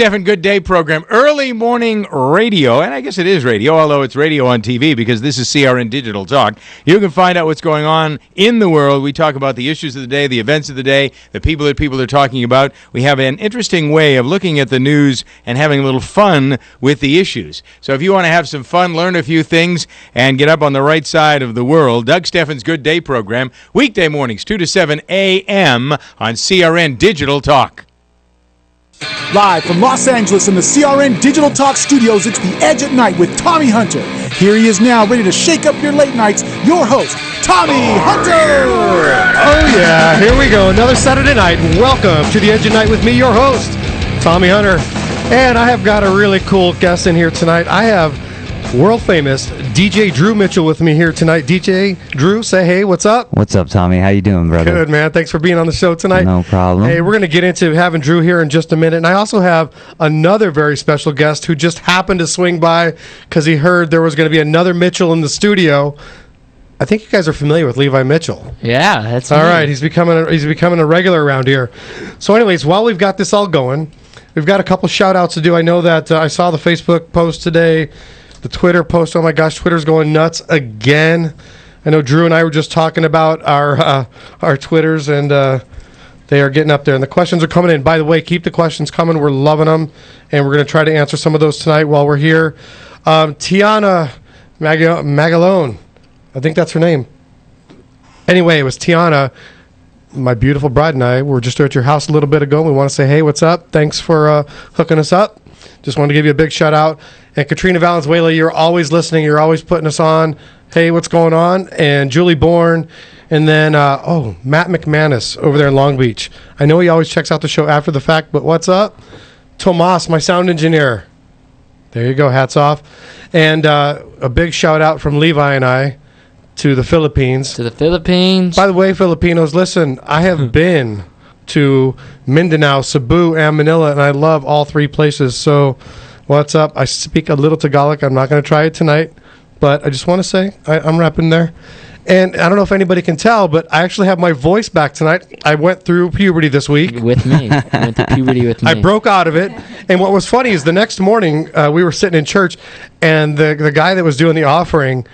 Stephan Good Day program, early morning radio, and I guess it is radio, although it's radio on TV because this is CRN Digital Talk. You can find out what's going on in the world. We talk about the issues of the day, the events of the day, the people that people are talking about. We have an interesting way of looking at the news and having a little fun with the issues. So if you want to have some fun, learn a few things, and get up on the right side of the world, Doug Stephan's Good Day program, weekday mornings, 2 to 7 a.m. on CRN Digital Talk. Live from Los Angeles in the CRN Digital Talk studios, it's The Edge at Night with Tommy Hunter. Here he is now, ready to shake up your late nights, your host, Tommy Hunter! Oh yeah, here we go, another Saturday night. Welcome to The Edge at Night with me, your host, Tommy Hunter. And I have got a really cool guest in here tonight. I have world famous DJ Drew Mitchell with me here tonight. DJ Drew, say hey, what's up? What's up, Tommy? How you doing, brother? Good, man. Thanks for being on the show tonight. No problem. Hey, we're going to get into having Drew here in just a minute. And I also have another very special guest who just happened to swing by because he heard there was going to be another Mitchell in the studio. I think you guys are familiar with Levi Mitchell. Yeah, that's all me. right. He's becoming a regular around here. So anyways, while we've got this all going, we've got a couple shout outs to do. I know that I saw the Facebook post today, the Twitter post. Oh my gosh, Twitter's going nuts again. I know Drew and I were just talking about our Twitters, and they are getting up there. And the questions are coming in. By the way, keep the questions coming. We're loving them, and we're going to try to answer some of those tonight while we're here. Tiana Magalone, I think that's her name. Anyway, it was Tiana. My beautiful bride and I were just at your house a little bit ago. We want to say, hey, what's up? Thanks for hooking us up. Just wanted to give you a big shout out. And Katrina Valenzuela, you're always listening. You're always putting us on. Hey, what's going on? And Julie Bourne. And then, Matt McManus over there in Long Beach. I know he always checks out the show after the fact, but what's up? Tomas, my sound engineer. There you go. Hats off. And a big shout out from Levi and I to the Philippines. To the Philippines. By the way, Filipinos, listen, I have been to Mindanao, Cebu, and Manila, and I love all three places. So what's up? I speak a little Tagalog. I'm not going to try it tonight, but I just want to say I'm rapping there. And I don't know if anybody can tell, but I actually have my voice back tonight. I went through puberty this week. With me. Went through puberty with me. I broke out of it. And what was funny is the next morning, we were sitting in church, and the guy that was doing the offering,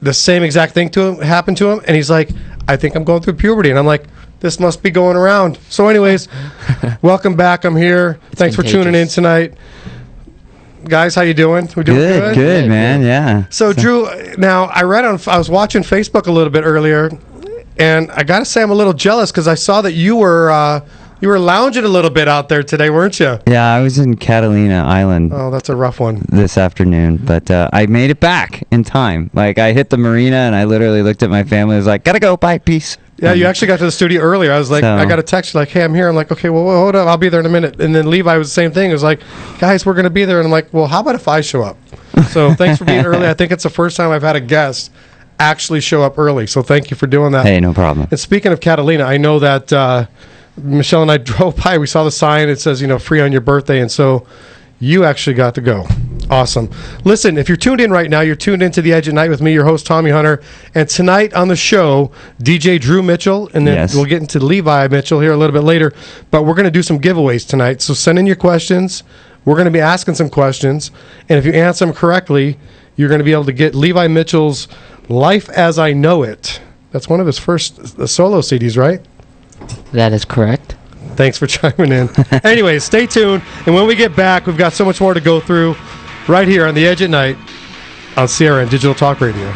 the same exact thing happened to him, and he's like, I think I'm going through puberty. And I'm like, this must be going around. So anyways, welcome back. I'm here. Thanks for tuning in tonight. Guys, how you doing? We doing good? Good, man. Yeah. So Drew, now I was watching Facebook a little bit earlier, and I got to say I'm a little jealous because I saw that you were lounging a little bit out there today, weren't you? Yeah, I was in Catalina Island. Oh, that's a rough one. This afternoon, but I made it back in time. Like, I hit the marina, and I literally looked at my family. I was like, gotta go, bye, peace. Yeah, you actually got to the studio earlier. I was like, I got a text like, hey, I'm here. I'm like, okay, well, hold up, I'll be there in a minute. And then Levi was the same thing. It was like, guys, we're going to be there. And I'm like, well, how about if I show up? So thanks for being early. I think it's the first time I've had a guest actually show up early. So thank you for doing that. Hey, no problem. And speaking of Catalina, I know that Michelle and I drove by. We saw the sign. It says, free on your birthday. And so you actually got to go. Awesome. Listen, if you're tuned in right now, you're tuned into The Edge at Night with me, your host, Tommy Hunter. And tonight on the show, DJ Drew Mitchell, and then we'll get into Levi Mitchell here a little bit later. But we're going to do some giveaways tonight. So send in your questions. We're going to be asking some questions. And if you answer them correctly, you're going to be able to get Levi Mitchell's Life as I Know It. That's one of his first solo CDs, right? That is correct. Thanks for chiming in. Anyways, stay tuned. And when we get back, we've got so much more to go through right here on The Edge at Night on CRN Digital Talk Radio.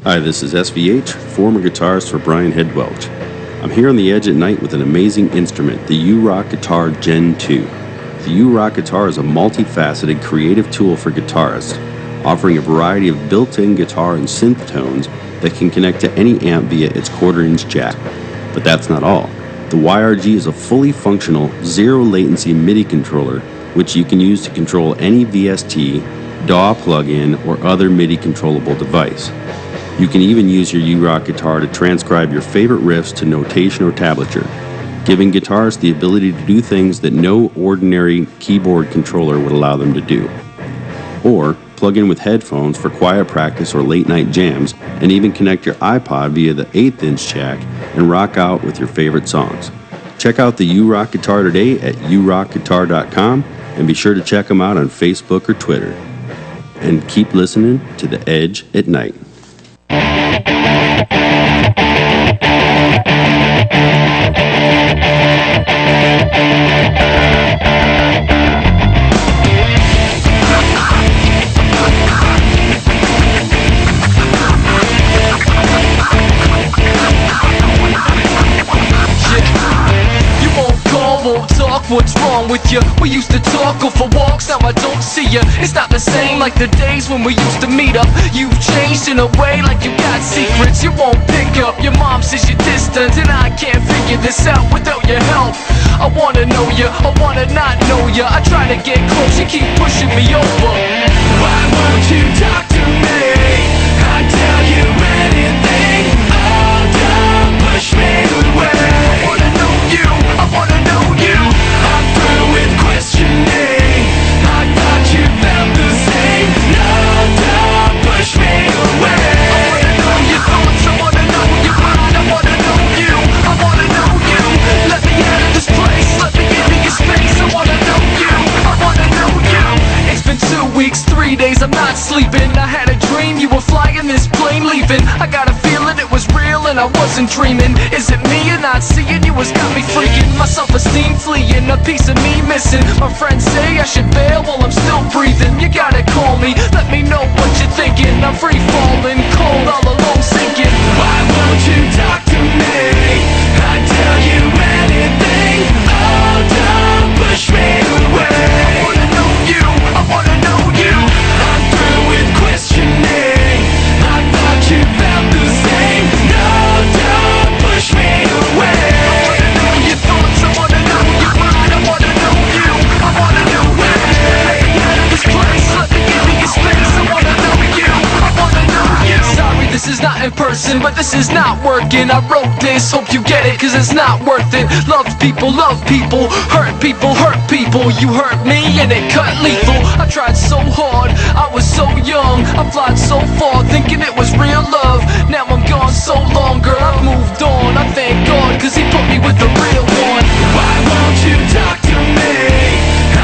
Hi, this is SVH, former guitarist for Brian Headwelch. I'm here on The Edge at Night with an amazing instrument, the U-Rock Guitar Gen 2. The U-Rock guitar is a multifaceted creative tool for guitarists, offering a variety of built-in guitar and synth tones that can connect to any amp via its quarter-inch jack. But that's not all. The YRG is a fully functional, zero-latency MIDI controller, which you can use to control any VST, DAW plugin, or other MIDI controllable device. You can even use your U-Rock guitar to transcribe your favorite riffs to notation or tablature, giving guitarists the ability to do things that no ordinary keyboard controller would allow them to do. Or plug in with headphones for quiet practice or late night jams, and even connect your iPod via the 1/8" jack and rock out with your favorite songs. Check out the U-Rock guitar today at urockguitar.com, and be sure to check them out on Facebook or Twitter. And keep listening to The Edge at Night. What's wrong with you? We used to talk, go for walks, now I don't see you. It's not the same like the days when we used to meet up. You've changed in a way like you got secrets you won't pick up. Your mom says you're distant and I can't figure this out without your help. I wanna know you, I wanna not know you. I try to get close, you keep pushing me over. Why won't you talk to me? I'd tell you anything. Oh, don't push me away. I wanna know you, I wanna know you. I'm through with questioning. I thought you felt the same. No, don't push me away. I wanna know your thoughts, I wanna know your mind. I wanna know you, I wanna know you. Let me out of this place, let me into your space. I wanna know you, I wanna know you. It's been 2 weeks, 3 days, I'm not sleeping. I had a dream, you were flying this plane leaving. I got a feeling it was real and I wasn't dreaming. Is it me you're not seeing? You was got me freaking. My self-esteem fleeing, a piece of me missing. My friends say I should bail while I'm still breathing. You gotta call me, let me know what you're thinking. I'm free falling, cold, all alone sinking. Why won't you talk to me? I'd tell you anything. Oh, don't push me away. I wanna know you, I wanna know you. I'm through with questioning. I thought you felt the same. No, don't push me away. I wanna know your thoughts, I wanna know your mind. I wanna know you, I wanna know it. Let me out of this place, let me into your space. I wanna know you, I wanna know you. Sorry, this is not in person, but this is not working. I wrote this, hope you get it, cause it's not worth it. Love people, hurt people, hurt people. You hurt me and it cut lethal. I tried so hard, I was so young. I flied so far, thinking it was real love. Now I'm gone so long, girl, I've moved on. I thank God, cause he put me with the real one. Why won't you talk to me?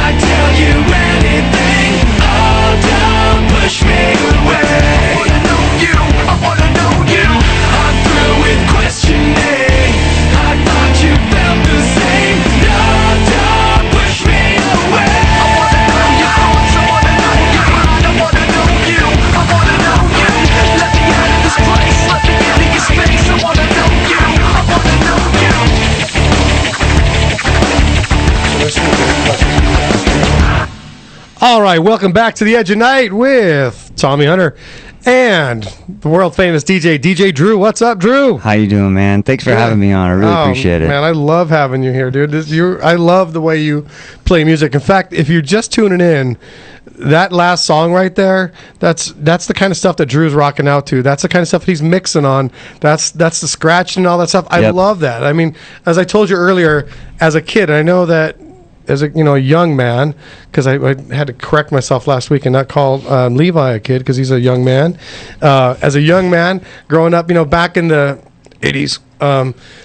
I'd tell you anything. Oh, don't push me away. I wanna know you, I wanna know you. I'm through with questioning. I thought you felt the same. No, don't push me away. I wanna know your thoughts, I wanna know your mind. I wanna know you, I wanna know you. Let me out of this place, let me into your space. I wanna know you, I wanna know you. All right, welcome back to the Edge of Night with Tommy Hunter and the world famous DJ Drew. What's up, Drew? How you doing, man? Thanks for having me on. I really appreciate it. Man, I love having you here, dude. I love the way you play music. In fact, if you're just tuning in, that last song right there, that's the kind of stuff that Drew's rocking out to. That's the kind of stuff he's mixing on. That's the scratching and all that stuff. I love that. I mean, as I told you earlier, as a kid, I know that as a young man, because I had to correct myself last week and not call Levi a kid because he's a young man. As a young man growing up, back in the 80s,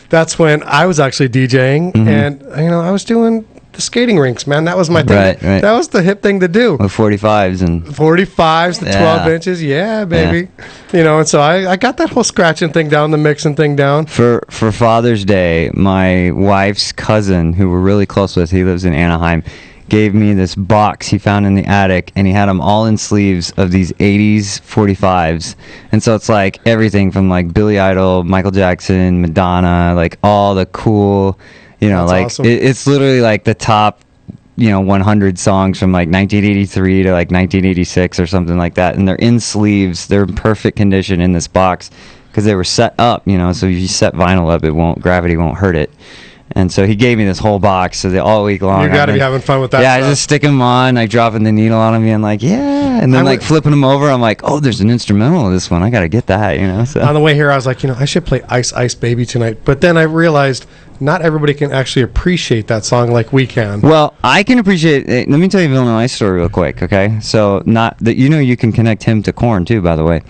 that's when I was actually DJing, and I was doing the skating rinks, man. That was my thing. Right. That was the hip thing to do. With 45s and 45s to 12 inches, yeah, baby. And so I got that whole scratching thing down, the mixing thing down. For Father's Day, my wife's cousin, who we're really close with, he lives in Anaheim, gave me this box he found in the attic, and he had them all in sleeves of these 80s 45s. And so it's like everything from like Billy Idol, Michael Jackson, Madonna, like all the cool, That's like awesome. it's literally like the top 100 songs from like 1983 to like 1986 or something like that, and they're in sleeves. They're in perfect condition in this box because they were set up, so if you set vinyl up, gravity won't hurt it. And so he gave me this whole box, so all week long. You got to be having fun with that. Yeah, I stuff. just stick them on, like dropping the needle on them, being like, yeah, and then like flipping them over. I'm like, oh, there's an instrumental of this one. I got to get that, So on the way here, I was like, I should play Ice Ice Baby tonight. But then I realized not everybody can actually appreciate that song like we can. Well, I can appreciate it. Let me tell you a Vanilla Ice story real quick, okay? So not that you can connect him to Korn too, by the way.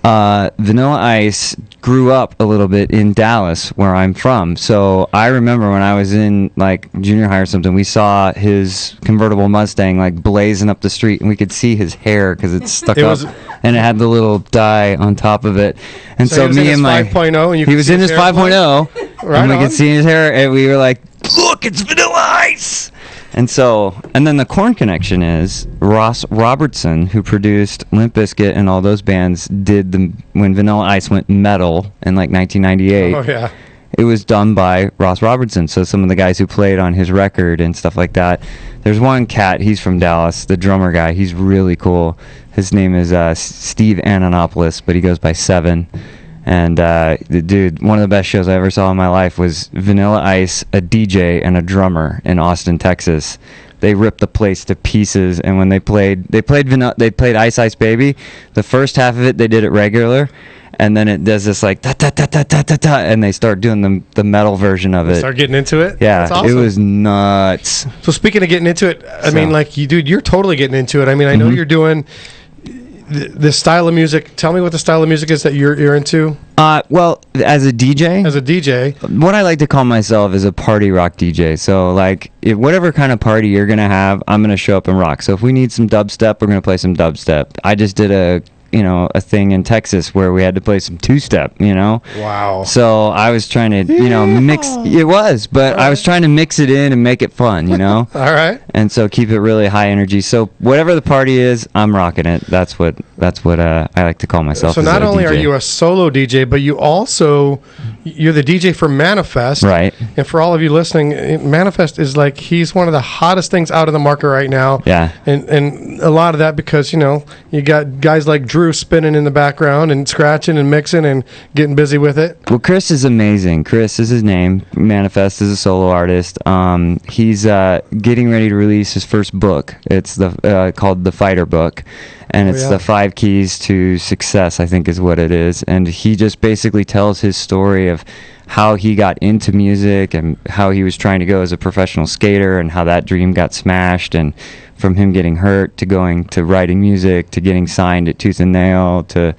Vanilla Ice grew up a little bit in Dallas, where I'm from. So I remember when I was in like junior high or something, we saw his convertible Mustang like blazing up the street, and we could see his hair because it's stuck up, and it had the little dye on top of it. And so me and my 5.0, and you he was in his 5.0, right, and we could see his hair, and we were like, "Look, it's Vanilla Ice!" And then the Korn connection is Ross Robertson, who produced Limp Bizkit and all those bands, did when Vanilla Ice went metal in like 1998. Oh yeah. It was done by Ross Robertson, so some of the guys who played on his record and stuff like that. There's one cat, he's from Dallas, the drummer guy, he's really cool. His name is Steve Ananopoulos, but he goes by Seven. And the dude, one of the best shows I ever saw in my life was Vanilla Ice, a DJ, and a drummer in Austin, Texas. They ripped the place to pieces, and when they played Ice Ice Baby. The first half of it, they did it regular, and then it does this like ta ta ta ta ta ta ta, and they start doing the metal version of it. Start getting into it. Yeah, That's awesome. It was nuts. So speaking of getting into it, I mean, like you're totally getting into it. I mean, I know you're doing this style of music. Tell me what the style of music is that you're into. Well, as a DJ, what I like to call myself is a party rock DJ. So like, if whatever kind of party you're gonna have, I'm gonna show up and rock. So if we need some dubstep, we're gonna play some dubstep. I just did a thing in Texas where we had to play some two-step, Wow. So I was trying to, mix. It was, but I was trying to mix it in and make it fun, All right. And so keep it really high energy. So whatever the party is, I'm rocking it. That's what I like to call myself. So not only are you a solo DJ, but you're the DJ for Manifest. Right. And for all of you listening, Manifest is like, he's one of the hottest things out in the market right now. Yeah. And a lot of that because, you got guys like Drew spinning in the background and scratching and mixing and getting busy with it. Well, Chris is amazing. Chris is his name. Manifest is a solo artist. He's getting ready to release his first book. It's called The Fighter Book. And it's the 5 keys to success, I think is what it is. And he just basically tells his story of how he got into music and how he was trying to go as a professional skater and how that dream got smashed, and from him getting hurt to going to writing music to getting signed at Tooth and Nail to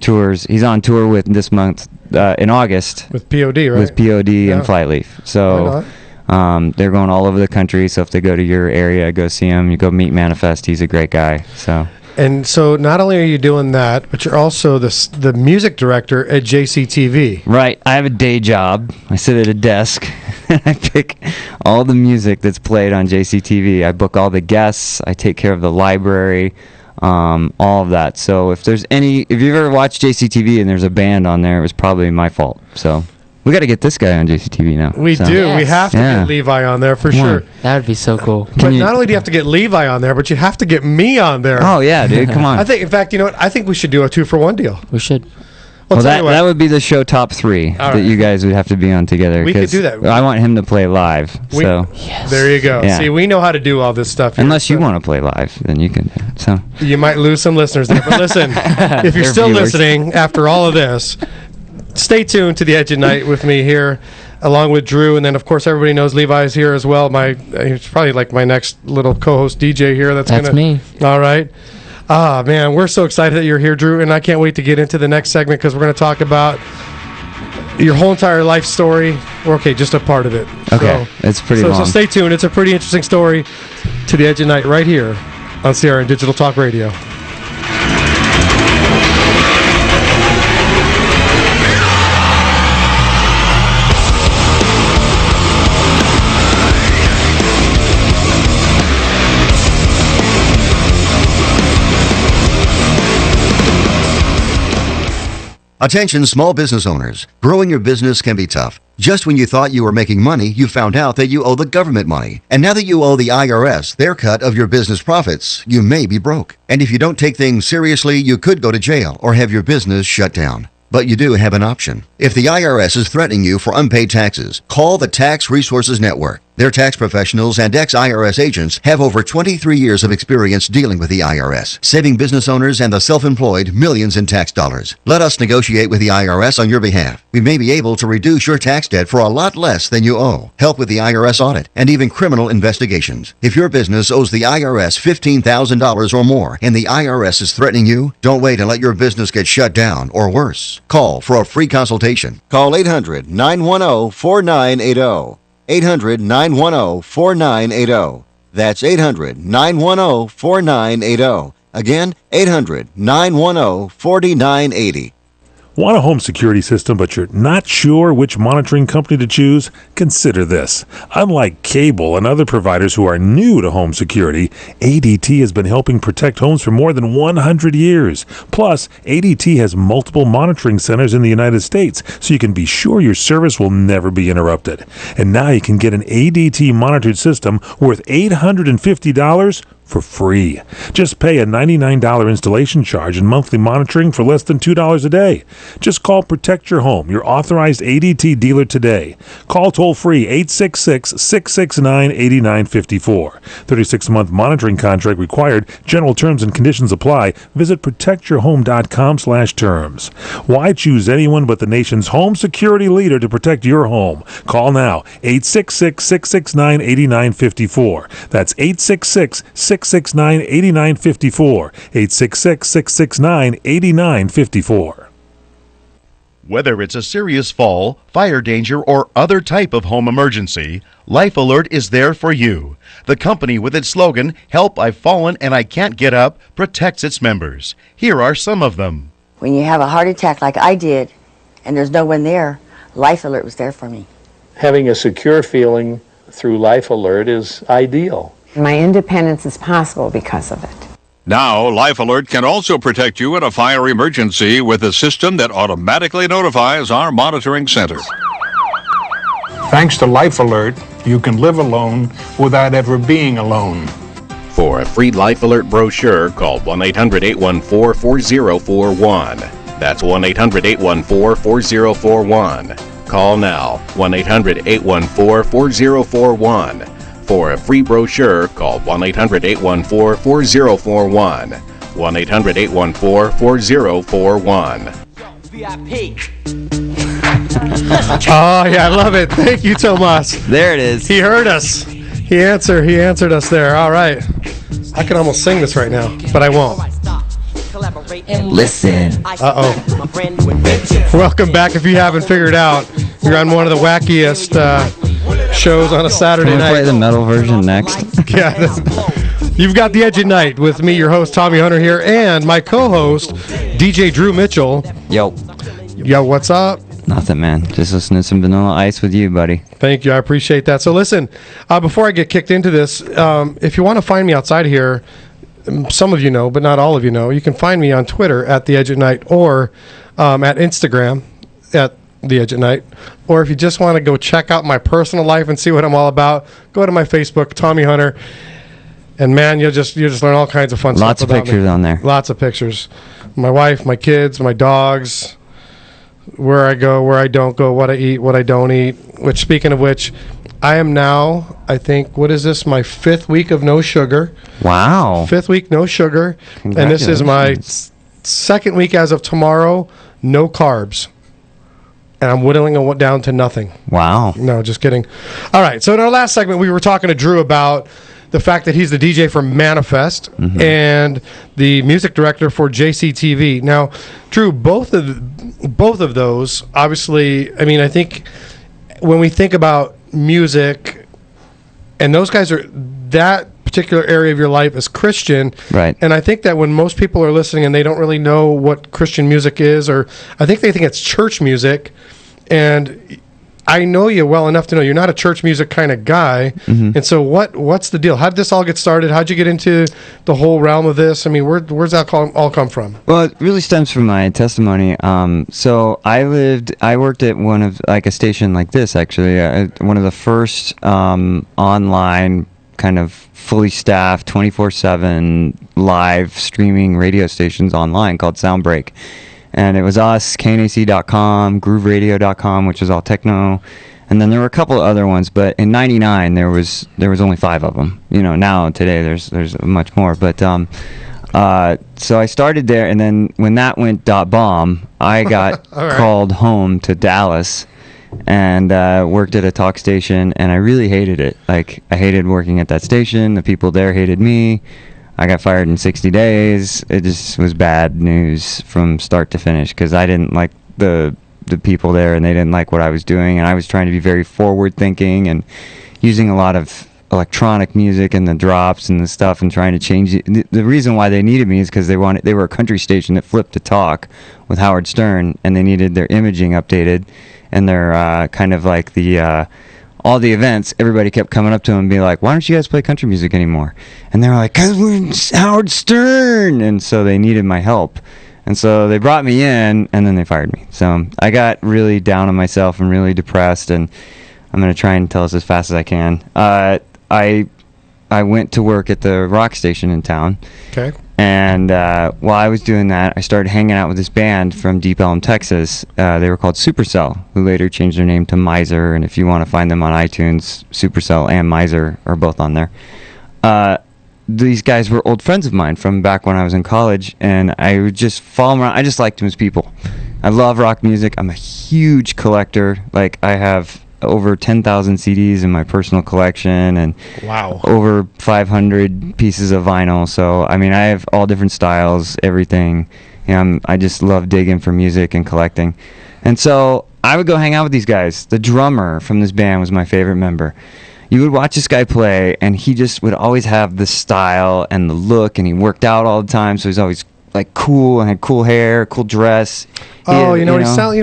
tours. He's on tour with this month in August. With POD, right? With POD and Flyleaf. So they're going all over the country. So if they go to your area, go see him. You go meet Manifest. He's a great guy. So. And so not only are you doing that, but you're also the music director at JCTV. Right. I have a day job. I sit at a desk and I pick all the music that's played on JCTV. I book all the guests. I take care of the library, all of that. So if you've ever watched JCTV and there's a band on there, it was probably my fault. So we got to get this guy on JCTV now. We do. Yes. We have to get Levi on there for sure. That would be so cool. But not only do you have to get Levi on there, but you have to get me on there. Oh, yeah, dude. Come on. I think, in fact, you know what? I think we should do a 2-for-1 deal. We should. Well, that would be the show top 3 that you guys would have to be on together. We could do that. I want him to play live. Yes. There you go. Yeah. See, we know how to do all this stuff here. Unless you want to play live, then you can. So you might lose some listeners there. But listen, if you're still viewers. listening after all of this, stay tuned to the Edge at Night with me here, along with Drew, and then of course everybody knows Levi's here as well. He's probably like my next little co-host DJ here. That's me. All right. Man, we're so excited that you're here, Drew, and I can't wait to get into the next segment because we're going to talk about your whole entire life story. Okay, just a part of it. Okay, it's pretty long. So stay tuned. It's a pretty interesting story to the Edge at Night right here on CRN Digital Talk Radio. Attention small business owners. Growing your business can be tough. Just when you thought you were making money, you found out that you owe the government money. And now that you owe the IRS their cut of your business profits, you may be broke. And if you don't take things seriously, you could go to jail or have your business shut down. But you do have an option. If the IRS is threatening you for unpaid taxes, call the Tax Resources Network. Their tax professionals and ex-IRS agents have over 23 years of experience dealing with the IRS, saving business owners and the self-employed millions in tax dollars. Let us negotiate with the IRS on your behalf. We may be able to reduce your tax debt for a lot less than you owe, help with the IRS audit, and even criminal investigations. If your business owes the IRS $15,000 or more and the IRS is threatening you, don't wait and let your business get shut down or worse. Call for a free consultation. Call 800-910-4980. 800-910-4980. That's 800-910-4980. Again, 800-910-4980. Want a home security system, but you're not sure which monitoring company to choose? Consider this. Unlike cable and other providers who are new to home security, ADT has been helping protect homes for more than 100 years. Plus, ADT has multiple monitoring centers in the United States, so you can be sure your service will never be interrupted. And now you can get an ADT monitored system worth $850 for free. Just pay a $99 installation charge and monthly monitoring for less than $2 a day. Just call Protect Your Home, your authorized ADT dealer today. Call toll-free 866-669-8954. 36-month monitoring contract required. General terms and conditions apply. Visit protectyourhome.com/terms. Why choose anyone but the nation's home security leader to protect your home? Call now, 866-669-8954. That's 866-669-8954. 866-669-8954. Whether it's a serious fall, fire danger, or other type of home emergency, Life Alert is there for you. The company with its slogan, "Help, I've fallen and I can't get up," protects its members. Here are some of them. When you have a heart attack like I did and there's no one there, Life Alert was there for me. Having a secure feeling through Life Alert is ideal. My independence is possible because of it. Now, Life Alert can also protect you in a fire emergency with a system that automatically notifies our monitoring center. Thanks to Life Alert, you can live alone without ever being alone. For a free Life Alert brochure, call 1-800-814-4041. That's 1-800-814-4041. Call now, 1-800-814-4041. For a free brochure, call 1-800-814-4041. 1-800-814-4041. Oh, yeah, I love it. Thank you, Tomas. There it is. He heard us. He answered us there. All right. I can almost sing this right now, but I won't. Listen. Uh-oh. Welcome back. If you haven't figured out, you're on one of the wackiest shows on a Saturday Can we night. play the metal version next? Yeah. You've got The Edge at Night with me, your host, Tommy Hunter here, and my co-host, DJ Drew Mitchell. Yo. Yo, what's up? Nothing, man. Just listening to some Vanilla Ice with you, buddy. Thank you. I appreciate that. So listen, before I get kicked into this, if you want to find me outside here, some of you know, but not all of you know, you can find me on Twitter at The Edge at Night or at Instagram at The Edge at Night. Or if you just want to go check out my personal life and see what I'm all about, go to my Facebook, Tommy Hunter. And man, you'll just learn all kinds of fun stuff. Lots of pictures on there. Lots of pictures. My wife, my kids, my dogs, where I go, where I don't go, what I eat, what I don't eat. Which, speaking of which, I am now, I think, what is this, my 5th week of no sugar. Wow. 5th week, no sugar. And this is my 2nd week as of tomorrow, no carbs. And I'm whittling it down to nothing. Wow. No, just kidding. All right, so in our last segment, we were talking to Drew about the fact that he's the DJ for Manifest and the music director for JCTV. Now, Drew, both of those, obviously, I mean, I think when we think about music, and those guys are, that particular area of your life is Christian. Right. And I think that when most people are listening and they don't really know what Christian music is, or I think they think it's church music, and I know you well enough to know you're not a church music kind of guy. And so what's the deal? How did this all get started? How'd you get into the whole realm of this? I mean, where's that all come from? Well, it really stems from my testimony. So I worked at one of, like, a station like this, actually, one of the first online kind of fully staffed 24/7 live streaming radio stations online called Soundbreak. And it was us, KNAC.com, GrooveRadio.com, which was all techno. And then there were a couple of other ones, but in '99 there was only 5 of them. Now today there's much more. But so I started there, and then when that went .bomb, I got called home to Dallas, and worked at a talk station, and I really hated it. Like, I hated working at that station. The people there hated me. I got fired in 60 days. It just was bad news from start to finish, because I didn't like the people there, and they didn't like what I was doing, and I was trying to be very forward thinking and using a lot of electronic music and the drops and the stuff and trying to change it. The reason why they needed me is because they were a country station that flipped to talk with Howard Stern, and they needed their imaging updated, and their kind of like the all the events, everybody kept coming up to them and be like, why don't you guys play country music anymore? And they were like, because we're Howard Stern. And so they needed my help. And so they brought me in, and then they fired me. So I got really down on myself and really depressed, and I'm going to try and tell this as fast as I can. I went to work at the rock station in town. Okay. And while I was doing that, I started hanging out with this band from Deep Ellum, Texas. They were called Supercell, who later changed their name to Miser. And if you want to find them on iTunes, Supercell and Miser are both on there. These guys were old friends of mine from back when I was in college, and I would just follow them around. I just liked them as people. I love rock music. I'm a huge collector. Like, I have over 10,000 CDs in my personal collection, and over 500 pieces of vinyl. So, I mean, I have all different styles, everything. I just love digging for music and collecting. And so I would go hang out with these guys. The drummer from this band was my favorite member. You would watch this guy play, and he just would always have the style and the look, and he worked out all the time, so he's always like cool and had cool hair, cool dress. Oh, you know what he sounds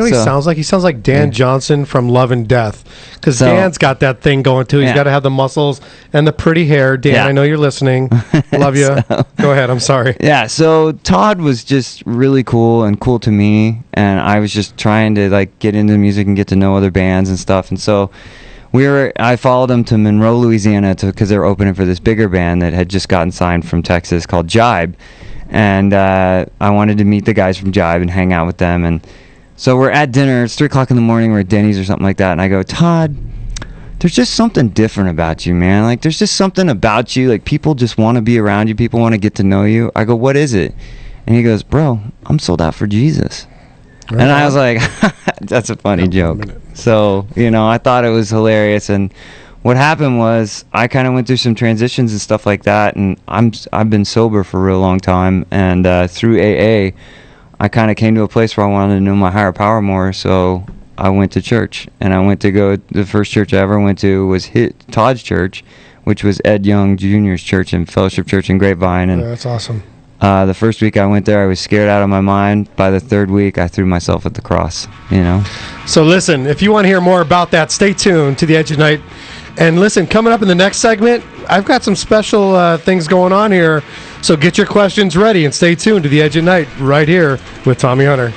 like? He sounds like Dan Johnson from Love and Death, because Dan's got that thing going too. He's got to have the muscles and the pretty hair. Dan, I know you're listening. Love you. Go ahead. I'm sorry. Yeah. So Todd was just really cool and cool to me, and I was just trying to like get into music and get to know other bands and stuff, and so. I followed them to Monroe, Louisiana, because they were opening for this bigger band that had just gotten signed from Texas called Jibe, and I wanted to meet the guys from Jibe and hang out with them. And so we're at dinner. It's 3:00 in the morning. We're at Denny's or something like that, and I go, Todd, there's just something different about you, man. Like, there's just something about you. Like, people just want to be around you. People want to get to know you. I go, what is it? And he goes, bro, I'm sold out for Jesus. Right. And I was like, that's a funny joke. So, I thought it was hilarious. And what happened was I kind of went through some transitions and stuff like that. And I've been sober for a real long time. And through AA, I kind of came to a place where I wanted to know my higher power more. So I went to church. And I went to the first church I ever went to was Todd's church, which was Ed Young Jr.'s church and Fellowship Church in Grapevine. And that's awesome. The first week I went there, I was scared out of my mind. By the third week, I threw myself at the cross, So listen, if you want to hear more about that, stay tuned to The Edge of Night. And listen, coming up in the next segment, I've got some special things going on here. So get your questions ready and stay tuned to The Edge of Night right here with Tommy Hunter.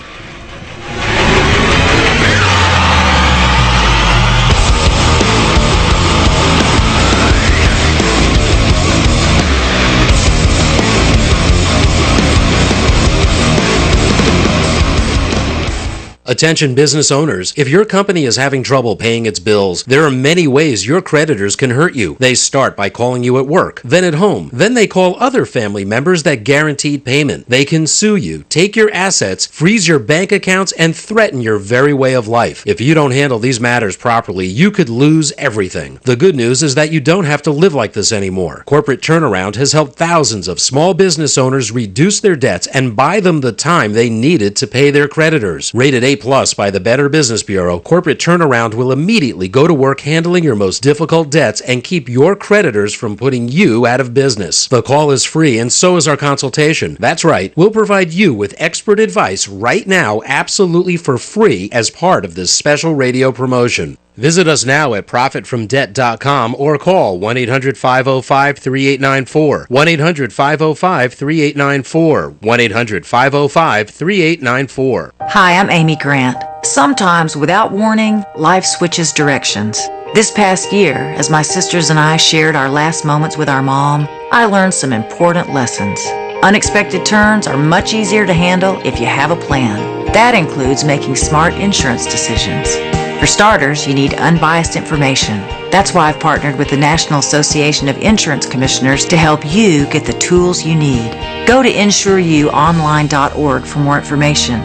Attention business owners, if your company is having trouble paying its bills, there are many ways your creditors can hurt you. They start by calling you at work, then at home. Then they call other family members that guaranteed payment. They can sue you, take your assets, freeze your bank accounts, and threaten your very way of life. If you don't handle these matters properly, you could lose everything. The good news is that you don't have to live like this anymore. Corporate Turnaround has helped thousands of small business owners reduce their debts and buy them the time they needed to pay their creditors. Rated A+ by the Better Business Bureau, Corporate Turnaround will immediately go to work handling your most difficult debts and keep your creditors from putting you out of business. The call is free and so is our consultation. That's right, we'll provide you with expert advice right now absolutely for free as part of this special radio promotion. Visit us now at profitfromdebt.com or call 1-800-505-3894, 1-800-505-3894, 1-800-505-3894. Hi, I'm Amy Grant. Sometimes, without warning, life switches directions. This past year, as my sisters and I shared our last moments with our mom, I learned some important lessons. Unexpected turns are much easier to handle if you have a plan. That includes making smart insurance decisions. For starters, you need unbiased information. That's why I've partnered with the National Association of Insurance Commissioners to help you get the tools you need. Go to insureyouonline.org for more information.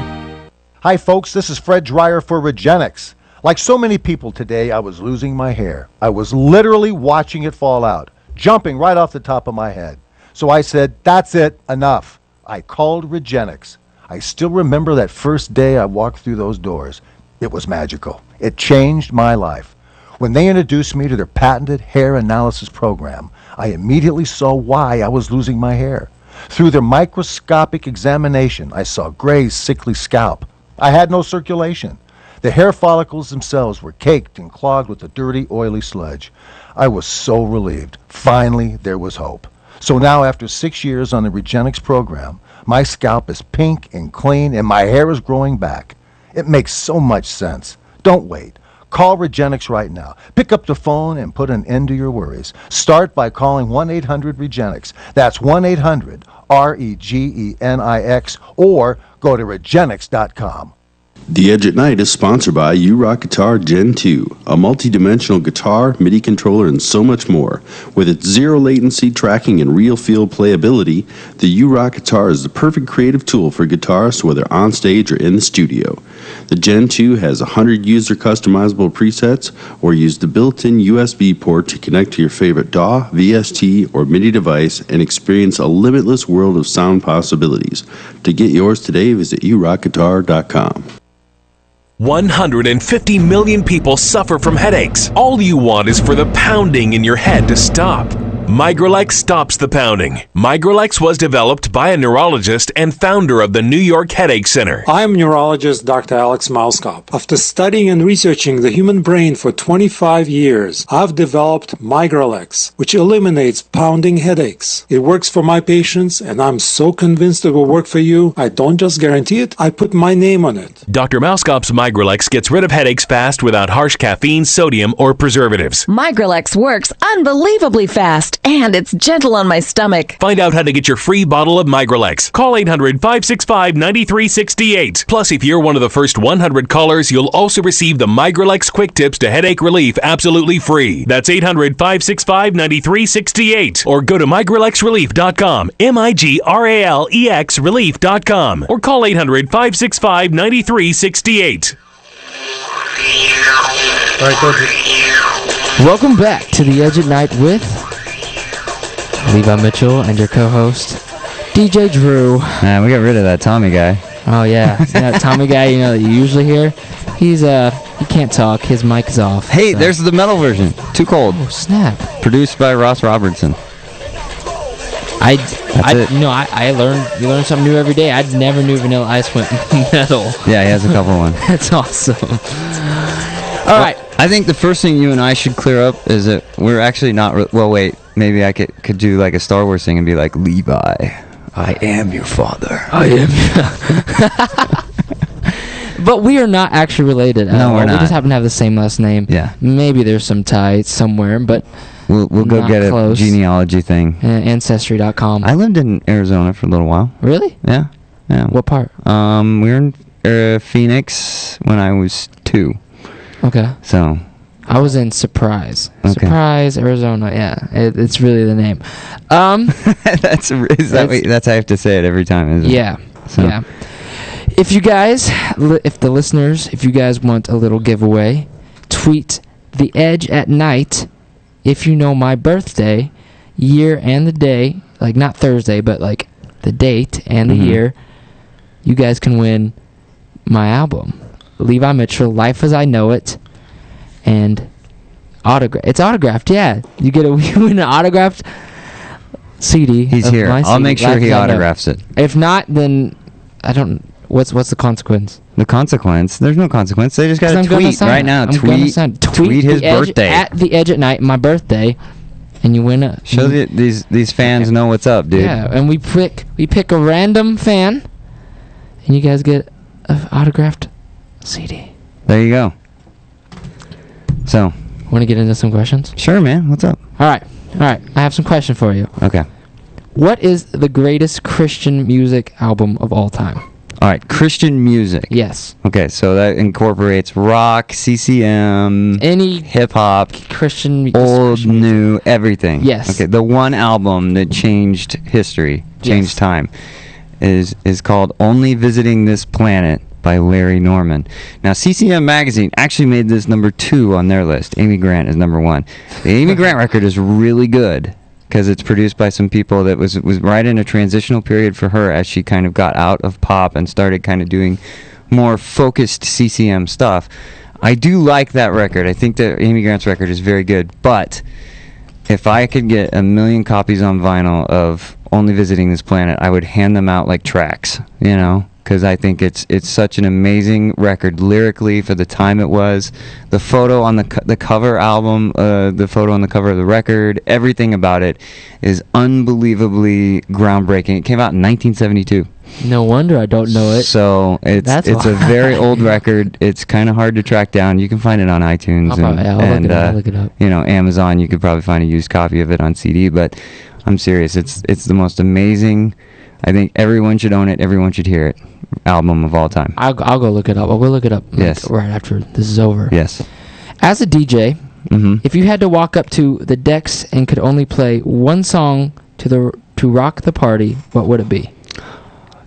Hi folks, this is Fred Dreyer for Regenix. Like so many people today, I was losing my hair. I was literally watching it fall out, jumping right off the top of my head. So I said, that's it, enough. I called Regenix. I still remember that first day I walked through those doors. It was magical. It changed my life. When they introduced me to their patented hair analysis program, I immediately saw why I was losing my hair. Through their microscopic examination, I saw Gray's sickly scalp. I had no circulation. The hair follicles themselves were caked and clogged with a dirty, oily sludge. I was so relieved. Finally, there was hope. So now, after 6 years on the Regenix program, my scalp is pink and clean and my hair is growing back. It makes so much sense. Don't wait. Call Regenix right now. Pick up the phone and put an end to your worries. Start by calling 1-800-REGENIX. That's 1-800-REGENIX, or go to Regenix.com. The Edge at Night is sponsored by U-Rock Guitar Gen 2, a multi-dimensional guitar, MIDI controller, and so much more. With its zero latency tracking and real field playability, the U-Rock guitar is the perfect creative tool for guitarists whether on stage or in the studio. The Gen 2 has 100 user customizable presets, or use the built-in USB port to connect to your favorite DAW, VST, or MIDI device and experience a limitless world of sound possibilities. To get yours today, visit urockguitar.com. 150 million people suffer from headaches. All you want is for the pounding in your head to stop. Migralex stops the pounding. Migralex was developed by a neurologist and founder of the New York Headache Center. I'm neurologist Dr. Alex Mauskop. After studying and researching the human brain for 25 years, I've developed Migralex, which eliminates pounding headaches. It works for my patients, and I'm so convinced it will work for you, I don't just guarantee it, I put my name on it. Dr. Mauskop's Migralex gets rid of headaches fast without harsh caffeine, sodium, or preservatives. Migralex works unbelievably fast, and it's gentle on my stomach. Find out how to get your free bottle of Migralex. Call 800-565-9368. Plus, if you're one of the first 100 callers, you'll also receive the Migralex Quick Tips to Headache Relief absolutely free. That's 800-565-9368. Or go to migralexrelief.com, MIGRALEX relief.com. Or call 800-565-9368. All right, go ahead. Welcome back to The Edge at Night with Levi Mitchell and your co-host, DJ Drew. Man, we got rid of that Tommy guy. Oh, yeah. That Tommy guy, that you usually hear, he can't talk. His mic is off. Hey, there's the metal version. Too Cold. Oh, snap. Produced by Ross Robertson. I learn something new every day. I never knew Vanilla Ice went metal. Yeah, he has a couple ones. That's awesome. All right. I think the first thing you and I should clear up is that we're actually not... well, wait. Maybe I could do like a Star Wars thing and be like, Levi, I am your father. I am. But we are not actually related at all. No, we're not. We just happen to have the same last name. Yeah. Maybe there's some tie somewhere, but we'll go get close. A genealogy thing. Ancestry.com. I lived in Arizona for a little while. Really? Yeah. What part? We were in Phoenix when I was 2. Okay. So... I was in Surprise. Okay. Surprise, Arizona. Yeah, it's really the name. That's how I have to say it every time, isn't it? Yeah. If you guys want a little giveaway, tweet The Edge at Night if you know my birthday, year and the day, like not Thursday, but like the date and the year. You guys can win my album, Levi Mitchell, Life as I Know It. And it's autographed, yeah. You win an autographed CD. He's here. I'll make sure he autographs it. If not, then I don't. What's the consequence? The consequence? There's no consequence. They just got to tweet right now. Tweet his birthday at The Edge at Night, my birthday, and you win it. Show these fans know what's up, dude. Yeah, and we pick a random fan, and you guys get an autographed CD. There you go. So, want to get into some questions? Sure, man. What's up? All right. I have some questions for you. Okay. What is the greatest Christian music album of all time? All right, Christian music. Yes. Okay, so that incorporates rock, CCM, any hip hop, Christian, old, new, everything. Yes. Okay, the one album that changed history, changed time, is called "Only Visiting This Planet" by Larry Norman. Now, CCM magazine actually made this number 2 on their list. Amy Grant is number 1. The Amy Grant record is really good, because it's produced by some people that was right in a transitional period for her as she kind of got out of pop and started kind of doing more focused CCM stuff. I do like that record. I think that Amy Grant's record is very good, but if I could get 1 million copies on vinyl of Only Visiting This Planet, I would hand them out like tracks, you know? Because I think it's such an amazing record lyrically for the time it was. The photo on the cover album, the photo on the cover of the record, everything about it is unbelievably groundbreaking. It came out in 1972. No wonder I don't know it. So it's a very old record. It's kind of hard to track down. You can find it on iTunes I'll look it up. You know, Amazon. You could probably find a used copy of it on CD. But I'm serious. It's the most amazing. I think everyone should own it. Everyone should hear it. Album of all time. I'll go look it up. I'll go look it up right after this is over. Yes. As a DJ, if you had to walk up to the decks and could only play one song to rock the party, what would it be?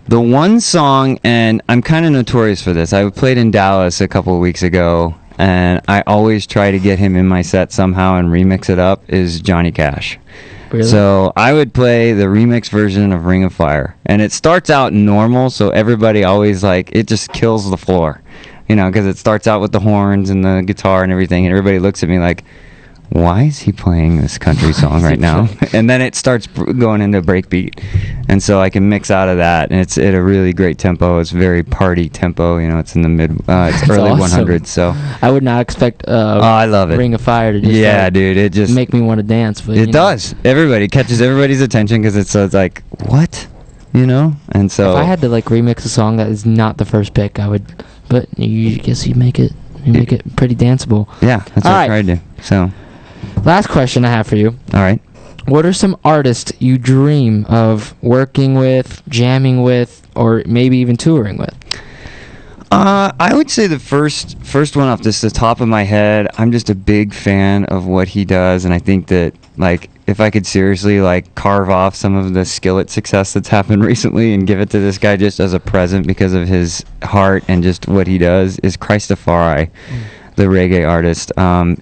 The one song, and I'm kind of notorious for this. I played in Dallas a couple of weeks ago, and I always try to get him in my set somehow and remix it up, is Johnny Cash. Really? So I would play the remix version of Ring of Fire, and it starts out normal, so everybody always it just kills the floor, you know, because it starts out with the horns and the guitar and everything, and everybody looks at me like, why is he playing this country song right now? And then it starts going into breakbeat, and so I can mix out of that, and it's at a really great tempo. It's very party tempo, you know. It's in the it's early awesome. 100s. So I would not expect I love it. Ring of Fire to just dude, it just make me want to dance. But, it does. Everybody catches everybody's attention because it's like, what, you know? And so if I had to remix a song that is not the first pick, I would. But you guess you make it pretty danceable. Yeah, that's what I tried to do. So. Last question I have for you. All right. What are some artists you dream of working with, jamming with, or maybe even touring with? I would say the first one off the top of my head, I'm just a big fan of what he does, and I think that if I could seriously carve off some of the Skillet success that's happened recently and give it to this guy just as a present because of his heart and just what he does, is Christafari. The reggae artist.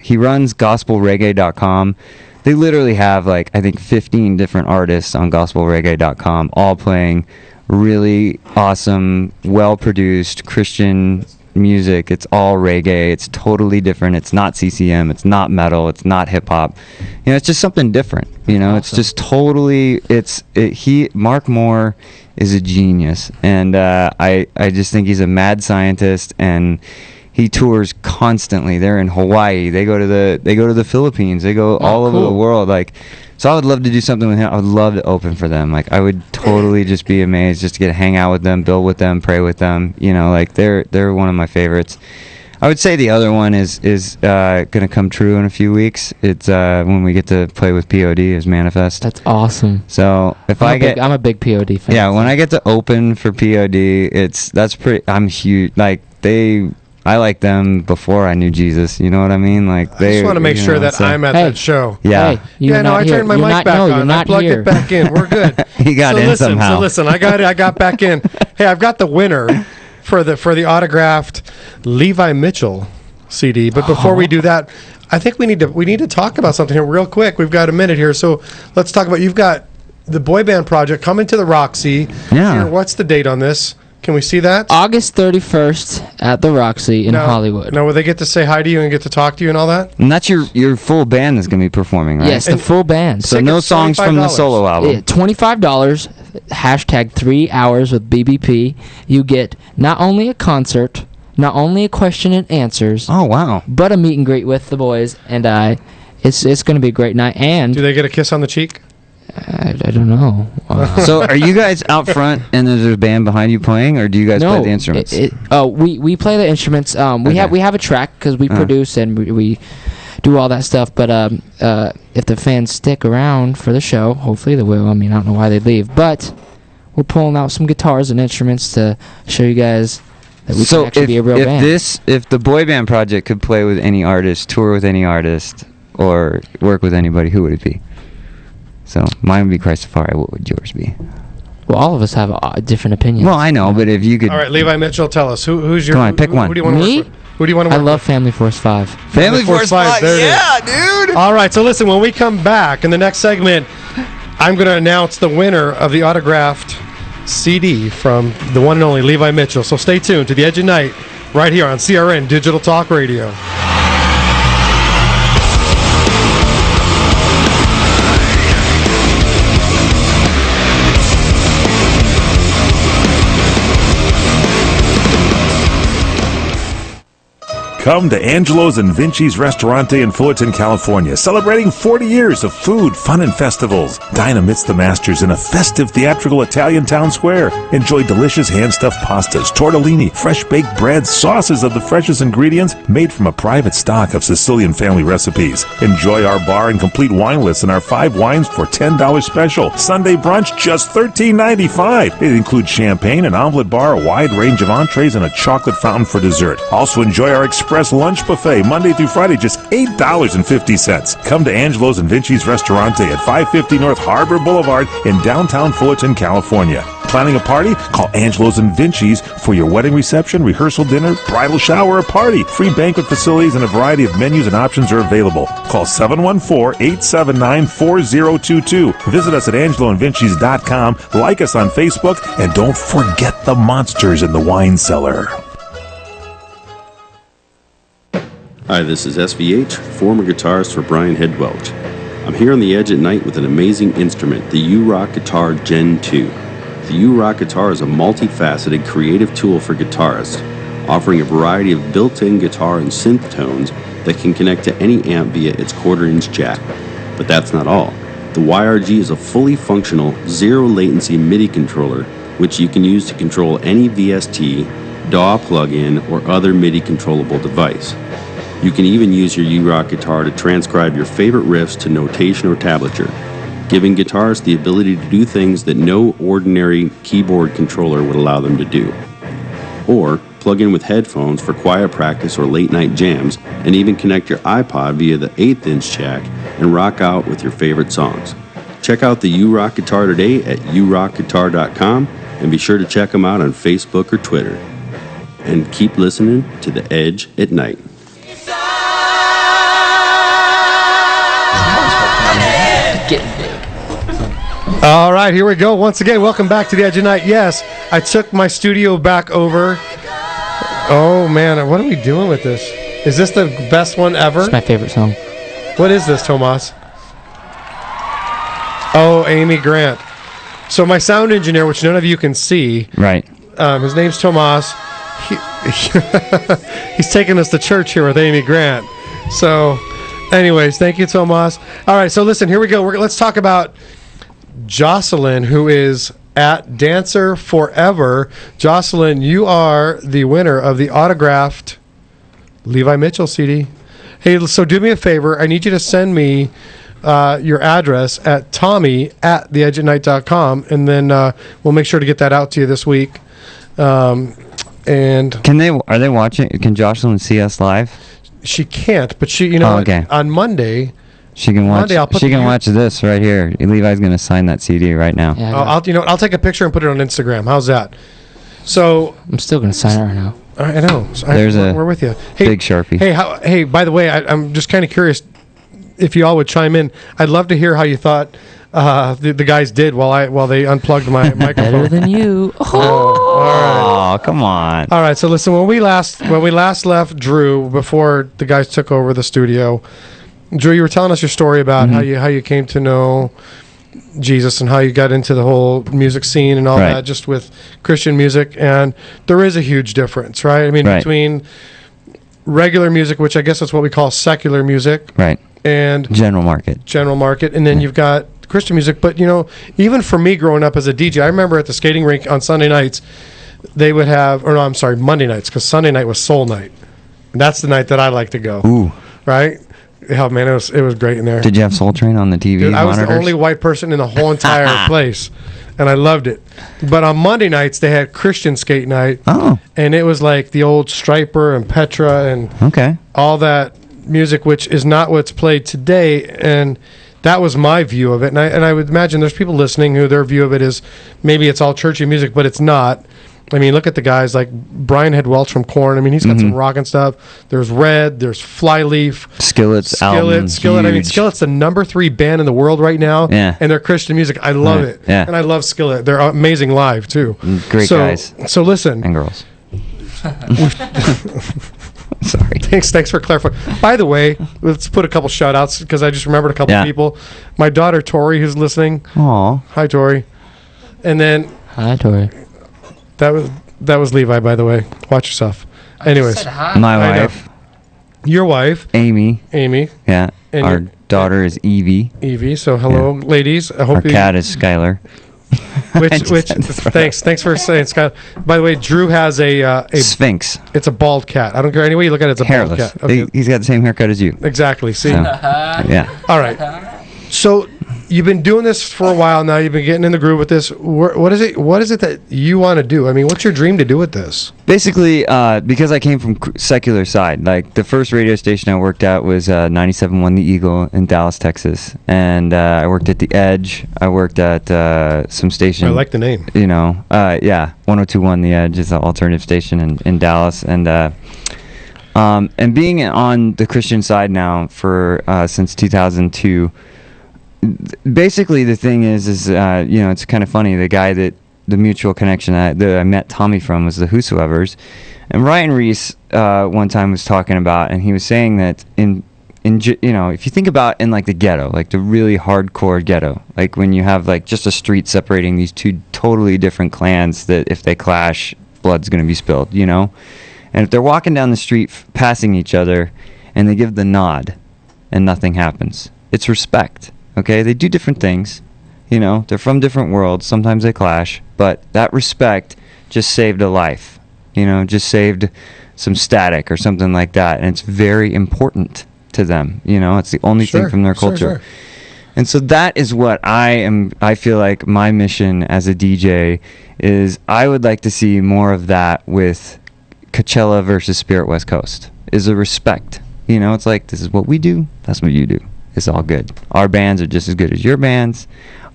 He runs gospelreggae.com. They literally have I think 15 different artists on gospelreggae.com, all playing really awesome, well-produced Christian music. It's all reggae. It's totally different. It's not CCM. It's not metal. It's not hip-hop. You know, it's just something different. You know, It's just totally. Mark Moore is a genius, and I just think he's a mad scientist, and he tours constantly. They're in Hawaii. They go to the Philippines. They go all over the world. So I would love to do something with him. I would love to open for them. I would totally just be amazed just to get to hang out with them, build with them, pray with them. You know, they're one of my favorites. I would say the other one is going to come true in a few weeks. It's when we get to play with POD as Manifest. That's awesome. So I'm a big POD fan. Yeah, when I get to open for POD, I'm huge. I like them before I knew Jesus. You know what I mean? I just want to make sure that I'm at that show. Yeah. I turned my mic back on. I plugged it back in. We're good. He got in somehow. So listen, I got back in. Hey, I've got the winner for the autographed Levi Mitchell CD. But before we do that, I think we need to talk about something here real quick. We've got a minute here, so let's talk about. You've got the boy band project coming to the Roxy. Yeah. Here, what's the date on this? Can we see that? August 31st at the Roxy in Hollywood. Now, will they get to say hi to you and get to talk to you and all that? And that's your full band that's going to be performing, right? Yes, the full band. So no songs from the solo album. Yeah, $25, hashtag 3 hours with BBP. You get not only a concert, not only a question and answers. Oh, wow. But a meet and greet with the boys and I. It's going to be a great night. And do they get a kiss on the cheek? I don't know. So are you guys out front and there's a band behind you playing, or do you guys play the instruments? We play the instruments. We have a track because we produce and we do all that stuff. But if the fans stick around for the show, hopefully they will. I mean, I don't know why they'd leave, but we're pulling out some guitars and instruments to show you guys that we can actually be a real band. If the boy band project could play with any artist, tour with any artist, or work with anybody, who would it be? So mine would be Christafari. What would yours be? Well, all of us have a different opinions. Well, I know, but if you could... All right, Levi Mitchell, tell us. Who's your... Come on, pick one. Who do you want to work with? Who do you want to work I love Family Force 5. Family Force 5, there it is. yeah, dude! All right, so listen, when we come back in the next segment, I'm going to announce the winner of the autographed CD from the one and only Levi Mitchell. So stay tuned to The Edge of Night right here on CRN Digital Talk Radio. Come to Angelo's and Vinci's Restaurante in Fullerton, California, celebrating 40 years of food, fun, and festivals. Dine amidst the masters in a festive theatrical Italian town square. Enjoy delicious hand-stuffed pastas, tortellini, fresh-baked breads, sauces of the freshest ingredients made from a private stock of Sicilian family recipes. Enjoy our bar and complete wine list and our 5 wines for $10 special. Sunday brunch, just $13.95. It includes champagne, an omelet bar, a wide range of entrees, and a chocolate fountain for dessert. Also enjoy our express lunch buffet Monday through Friday, just $8.50. Come to Angelo's and Vinci's Restaurante at 550 North Harbor Boulevard in downtown Fullerton, California. Planning a party? Call Angelo's and Vinci's for your wedding reception, rehearsal dinner, bridal shower, or party. Free banquet facilities and a variety of menus and options are available. Call 714-879-4022. Visit us at angeloandvinci's.com, like us on Facebook, and don't forget the monsters in the wine cellar. Hi, this is SVH, former guitarist for Brian Headwelch. I'm here on The Edge at Night with an amazing instrument, the U-Rock Guitar Gen 2. The U-Rock guitar is a multifaceted creative tool for guitarists, offering a variety of built-in guitar and synth tones that can connect to any amp via its quarter-inch jack. But that's not all. The YRG is a fully functional, zero-latency MIDI controller, which you can use to control any VST, DAW plug-in, or other MIDI controllable device. You can even use your U-Rock guitar to transcribe your favorite riffs to notation or tablature, giving guitarists the ability to do things that no ordinary keyboard controller would allow them to do. Or plug in with headphones for quiet practice or late-night jams, and even connect your iPod via the 1/8-inch jack and rock out with your favorite songs. Check out the U-Rock guitar today at urockguitar.com, and be sure to check them out on Facebook or Twitter. And keep listening to The Edge at Night. All right, here we go. Once again, welcome back to The Edge of Night. Yes, I took my studio back over. Oh, man, what are we doing with this? Is this the best one ever? It's my favorite song. What is this, Tomas? Oh, Amy Grant. So my sound engineer, which none of you can see. Right. His name's Tomas. He's taking us to church here with Amy Grant. So, anyways, thank you, Tomas. All right, so listen, here we go. Let's talk about Jocelyn, who is at Dancer Forever. Jocelyn, you are the winner of the autographed Levi Mitchell CD. Hey, so do me a favor. I need you to send me your address at tommy@theedgeatnight.com, and then we'll make sure to get that out to you this week. And are they watching? Can Jocelyn see us live? She can't, but she, okay. On Monday. She can watch. She can watch this right here. Levi's going to sign that CD right now. Yeah, I'll take a picture and put it on Instagram. How's that? So I'm still going to sign it right now. I know. So we're with you. Hey, big Sharpie. Hey, by the way, I'm just kind of curious if you all would chime in. I'd love to hear how you thought the guys did while they unplugged my microphone. Better than you. Oh, come on. All right. So listen, when we last left Drew before the guys took over the studio, Drew, you were telling us your story about how you came to know Jesus and how you got into the whole music scene and all that, just with Christian music. And there is a huge difference, right? I mean, between regular music, which I guess that's what we call secular music, right, and general market, and then you've got Christian music. But even for me growing up as a DJ, I remember at the skating rink on Sunday nights, they would have, Monday nights, because Sunday night was Soul Night, and that's the night that I like to go. Ooh. Right? Oh man, it was great in there. Did you have Soul Train on the TV Dude, I was monitors? the only white person in the whole entire place, and I loved it. But on Monday nights they had Christian skate night, and it was like the old Striper and Petra and all that music, which is not what's played today. And that was my view of it. And I would imagine there's people listening who their view of it is maybe it's all churchy music, but it's not. I mean, look at the guys like Brian Head Welch from Korn. I mean, he's got some rockin' stuff. There's Red. There's Flyleaf. Skillet. I mean, Skillet's the number 3 band in the world right now. Yeah. And they're Christian music. I love it. Yeah. And I love Skillet. They're amazing live, too. Great guys. So listen. And girls. Sorry. Thanks for clarifying. By the way, let's put a couple shout outs because I just remembered a couple people. My daughter, Tori, who's listening. Aw. Hi, Tori. And then. Hi, Tori. That was Levi, by the way. Watch yourself. Anyways, My wife. Your wife, Amy. Yeah. And Our your- daughter is Evie. So hello, ladies. I hope Our cat is Skylar. Which thanks for saying, Scott. By the way, Drew has a Sphinx. It's a bald cat. I don't care any way you look at it. It's a Hairless. bald cat. Okay. He's got the same haircut as you. Exactly. See. So, yeah. All right. So you've been doing this for a while now. You've been getting in the groove with this. What is it? What is it that you want to do? I mean, what's your dream to do with this? Basically, because I came from secular side, like the first radio station I worked at was 97.1 The Eagle in Dallas, Texas, and I worked at The Edge. I worked at some station. I like the name. You know, 102.1 The Edge is an alternative station in Dallas, and being on the Christian side now for since 2002. Basically, the thing is it's kind of funny. The guy that the mutual connection that I met Tommy from was the Whosoevers, and Ryan Reese one time was talking about, and he was saying that if you think about in like the ghetto, like the really hardcore ghetto, like when you have like just a street separating these two totally different clans that if they clash, blood's gonna be spilled, you know, and if they're walking down the street passing each other, and they give the nod, and nothing happens, it's respect. Okay, they do different things, you know, they're from different worlds, sometimes they clash, but that respect just saved a life, you know, just saved some static or something like that, and it's very important to them, you know, it's the only thing from their culture. And so that is what I feel like my mission as a DJ is. I would like to see more of that with Coachella versus Spirit West Coast, is a respect, you know, it's like, this is what we do, that's what you do. It's all good. Our bands are just as good as your bands.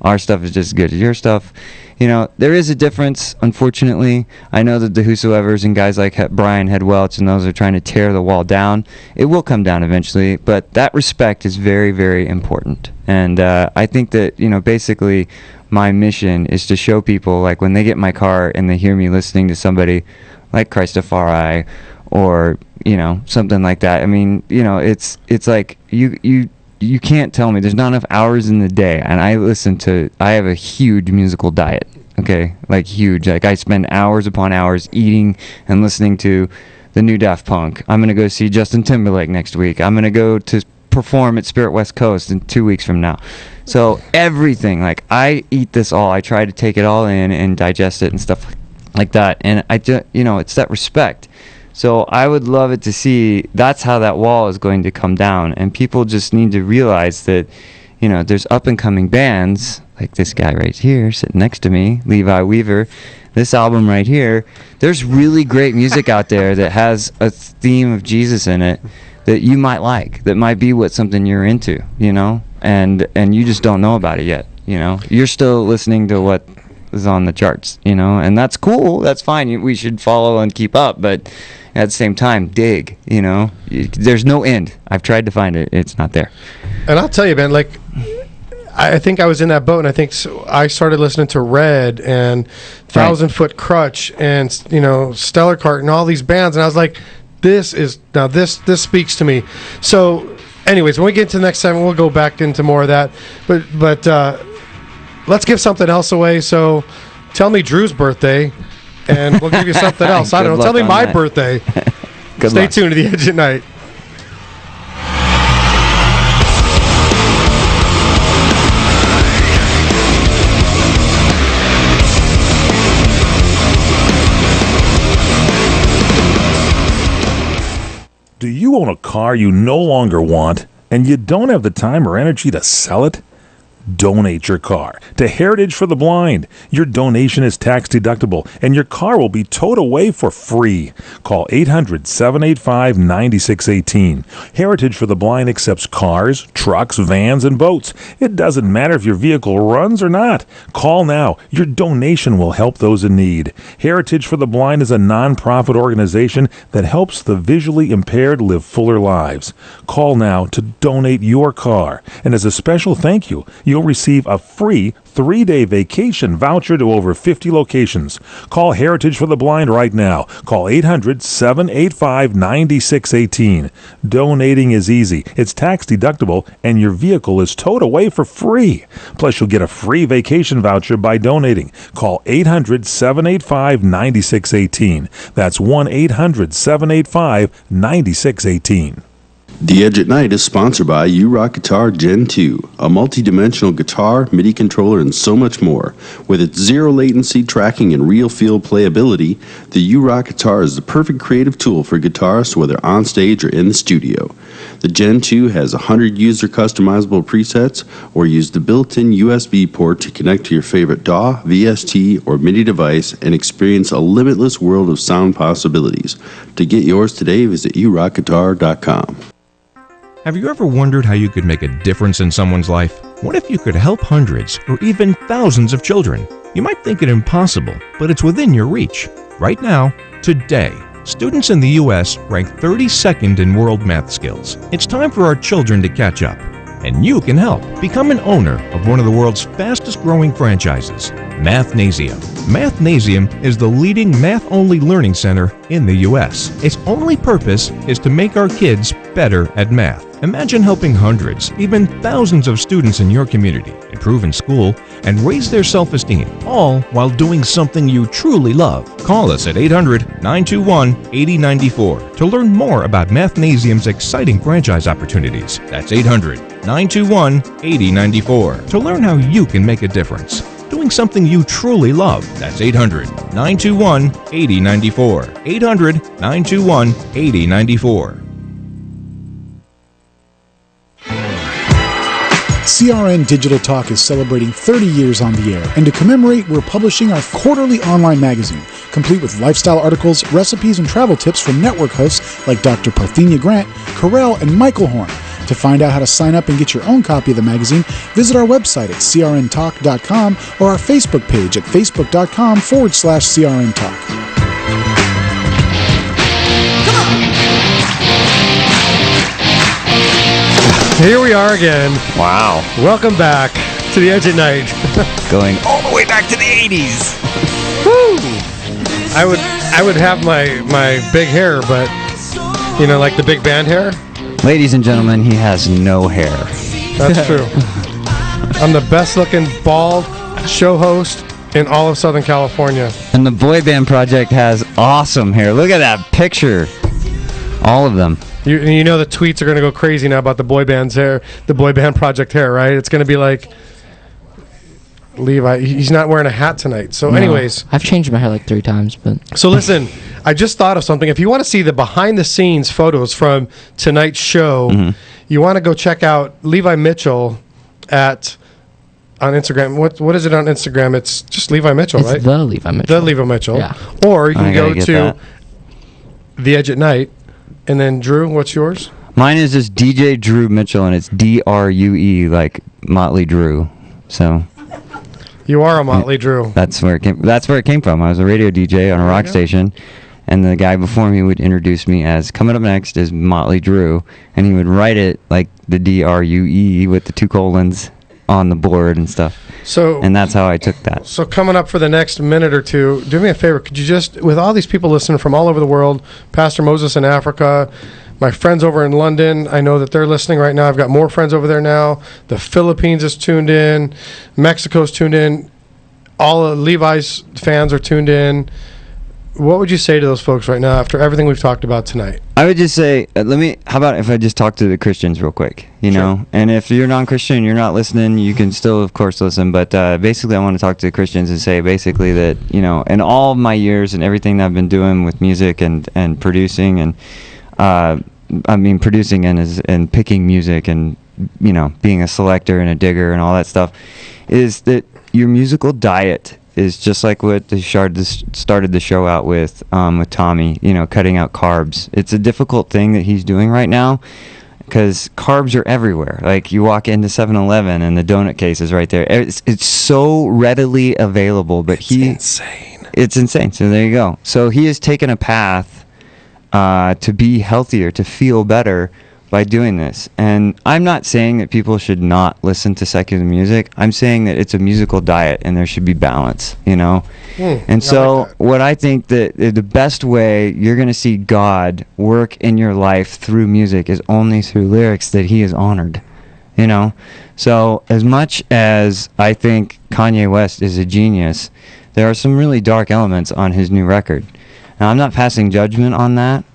Our stuff is just as good as your stuff. You know, there is a difference, unfortunately. I know that the Whosoevers and guys like Brian Head Welch and those are trying to tear the wall down. It will come down eventually, but that respect is very, very important. And I think that, you know, basically my mission is to show people, like when they get in my car and they hear me listening to somebody like Christafari or, you know, something like that. I mean, you know, it's like you can't tell me there's not enough hours in the day, and I have a huge musical diet, okay, like huge, like I spend hours upon hours eating and listening to the new Daft Punk. I'm gonna go see Justin Timberlake next week. I'm gonna go to perform at Spirit West Coast in 2 weeks from now. So everything, like I eat this all, I try to take it all in and digest it and stuff like that, and it's that respect. So I would love it to see that's how that wall is going to come down, and people just need to realize that, you know, there's up and coming bands like this guy right here sitting next to me, Levi Weaver, this album right here. There's really great music out there that has a theme of Jesus in it that you might like, that might be something you're into, you know, and you just don't know about it yet, you know. You're still listening to what is on the charts, you know, and that's cool, that's fine, we should follow and keep up, but at the same time, dig, you know, there's no end. I've tried to find it, it's not there. And I'll tell you, man, like I think I was in that boat, and I think I started listening to Red and 1,000 Foot Crutch and, you know, Stellar Cart and all these bands, and I was like, this speaks to me. So anyways, when we get to the next segment, we'll go back into more of that, but let's give something else away. So tell me Drew's birthday, and we'll give you something else. I don't know. Tell me my birthday. Stay tuned to The Edge at Night. Do you own a car you no longer want? and you don't have the time or energy to sell it? Donate your car to Heritage for the Blind. Your donation is tax deductible, and your car will be towed away for free. Call 800-785-9618. Heritage for the Blind accepts cars, trucks, vans, and boats. It doesn't matter if your vehicle runs or not. Call now. Your donation will help those in need. Heritage for the Blind is a non-profit organization that helps the visually impaired live fuller lives. Call now to donate your car. And as a special thank you, you'll receive a free 3-day vacation voucher to over 50 locations. Call Heritage for the Blind right now. Call 800-785-9618. Donating is easy. It's tax deductible, and your vehicle is towed away for free. Plus, you'll get a free vacation voucher by donating. Call 800-785-9618. That's 1-800-785-9618. The Edge at Night is sponsored by U-Rock Guitar Gen 2, a multi-dimensional guitar, MIDI controller, and so much more. With its zero latency tracking and real feel playability, the U-Rock guitar is the perfect creative tool for guitarists whether on stage or in the studio. The Gen 2 has 100 user customizable presets, or use the built-in USB port to connect to your favorite DAW, VST, or MIDI device and experience a limitless world of sound possibilities. To get yours today, visit urockguitar.com. Have you ever wondered how you could make a difference in someone's life? What if you could help hundreds or even thousands of children? You might think it impossible, but it's within your reach. Right now, today, students in the U.S. rank 32nd in world math skills. It's time for our children to catch up. And you can help. Become an owner of one of the world's fastest growing franchises, Mathnasium. Mathnasium is the leading math-only learning center in the U.S. Its only purpose is to make our kids better at math. Imagine helping hundreds, even thousands of students in your community improve in school and raise their self-esteem, all while doing something you truly love. Call us at 800-921-8094 to learn more about Mathnasium's exciting franchise opportunities. That's 800-921-8094 to learn how you can make a difference. Doing something you truly love. That's 800-921-8094. 800-921-8094. CRN Digital Talk is celebrating 30 years on the air, and to commemorate, we're publishing our quarterly online magazine, complete with lifestyle articles, recipes, and travel tips from network hosts like Dr. Parthenia Grant, Carell, and Michael Horn. To find out how to sign up and get your own copy of the magazine, visit our website at crntalk.com or our Facebook page at facebook.com/crntalk. Here we are again. Wow. Welcome back to the Edge at Night. Going all the way back to the 80s. Woo! I would have my big hair, but you know, like the big band hair. Ladies and gentlemen, he has no hair. That's true. I'm the best looking bald show host in all of Southern California. And the Boy Band Project has awesome hair. Look at that picture. All of them. You know the tweets are going to go crazy now about the boy band's hair, the Boy Band Project hair, right? It's going to be like Levi. He's not wearing a hat tonight. So, No, anyways, I've changed my hair like 3 times, but so listen. I just thought of something. If you want to see the behind-the-scenes photos from tonight's show, you want to go check out Levi Mitchell on Instagram. What is it on Instagram? It's just Levi Mitchell, it's right? the Levi Mitchell. The Levi Mitchell. Yeah. Or you can go get to that. The Edge at Night. And then, Drew, what's yours? Mine is just DJ Drew Mitchell, and it's DRUE, like Motley Drew. So you are a Motley Drew. That's where it came. That's where it came from. I was a radio DJ on a rock station, and the guy before me would introduce me as coming up next is Motley Drew, and he would write it like the DRUE with the 2 colons on the board and stuff. So, and that's how I took that. So coming up for the next minute or two, do me a favor. Could you just, with all these people listening from all over the world, Pastor Moses in Africa, my friends over in London, I know that they're listening right now. I've got more friends over there now. The Philippines is tuned in. Mexico's tuned in. All of Levi's fans are tuned in. What would you say to those folks right now after everything we've talked about tonight? I would just say, how about if I just talk to the Christians real quick, you know? And if you're non-Christian, you're not listening, you can still, of course, listen. But basically, I want to talk to the Christians and say basically that, you know, in all my years and everything that I've been doing with music and producing and producing and picking music and, you know, being a selector and a digger and all that stuff, is that your musical diet is just like what they started the show out with Tommy, you know, cutting out carbs. It's a difficult thing that he's doing right now because carbs are everywhere. Like, you walk into 7-Eleven and the donut case is right there. It's so readily available, but it's insane. It's insane. So there you go. So he has taken a path to be healthier, to feel better by doing this. And I'm not saying that people should not listen to secular music. I'm saying that it's a musical diet and there should be balance, you know? And so what I think that the best way you're going to see God work in your life through music is only through lyrics that he is honored, you know? So as much as I think Kanye West is a genius, there are some really dark elements on his new record. Now, I'm not passing judgment on that,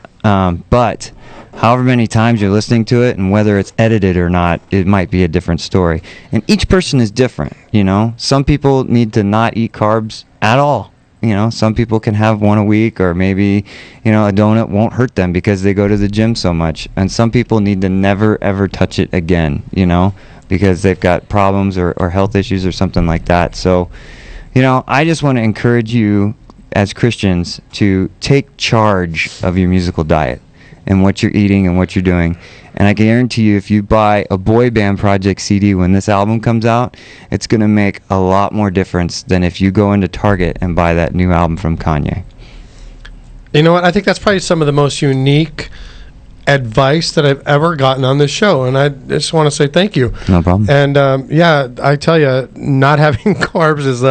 but however many times you're listening to it and whether it's edited or not, it might be a different story. And each person is different, you know? Some people need to not eat carbs at all. You know, some people can have one a week, or maybe, you know, a donut won't hurt them because they go to the gym so much. And some people need to never, ever touch it again, you know, because they've got problems or health issues or something like that. So, you know, I just want to encourage you as Christians to take charge of your musical diet and what you're eating and what you're doing. And I guarantee you, if you buy a Boy Band Project CD when this album comes out, it's going to make a lot more difference than if you go into Target and buy that new album from Kanye. You know what? I think that's probably some of the most unique advice that I've ever gotten on this show, and I just want to say thank you. No problem. And yeah, I tell you, not having carbs is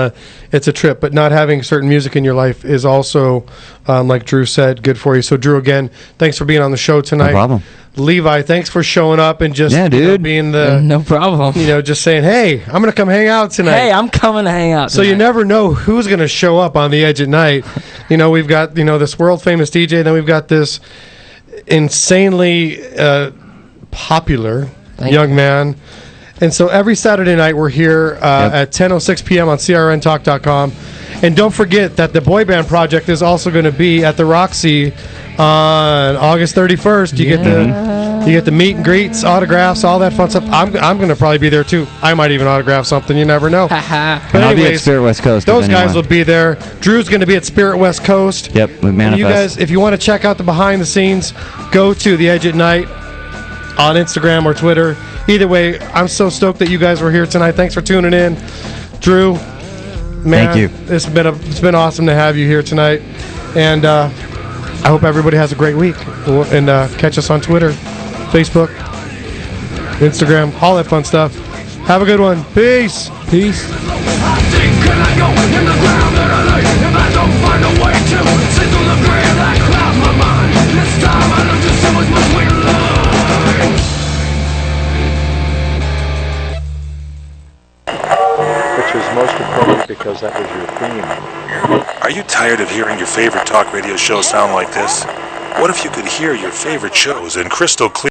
it's a trip, but not having certain music in your life is also, like Drew said, good for you. So Drew, again, thanks for being on the show tonight. No problem. Levi, thanks for showing up and just being the no problem. You know, just saying, hey, I'm gonna come hang out tonight. Hey, I'm coming to hang out So tonight. you never know who's gonna show up on the Edge at Night. You know, we've got, you know, this world famous DJ, then we've got this insanely popular young man. And so every Saturday night we're here at 10:06 p.m. on crntalk.com. And don't forget that the Boy Band Project is also going to be at the Roxy on August 31st. You get the meet and greets, autographs, all that fun stuff. I'm going to probably be there too. I might even autograph something. You never know. But And I'll be at Spirit West Coast. Those guys will be there. Drew's going to be at Spirit West Coast. Yep, with Manifest. You guys, if you want to check out the behind the scenes, go to The Edge at Night on Instagram or Twitter. Either way, I'm so stoked that you guys were here tonight. Thanks for tuning in. Drew, man, thank you. It's been awesome to have you here tonight. And I hope everybody has a great week. And catch us on Twitter, Facebook, Instagram, all that fun stuff. Have a good one. Peace. Peace. Which is most important because that was your theme. Are you tired of hearing your favorite talk radio show sound like this? What if you could hear your favorite shows in crystal clear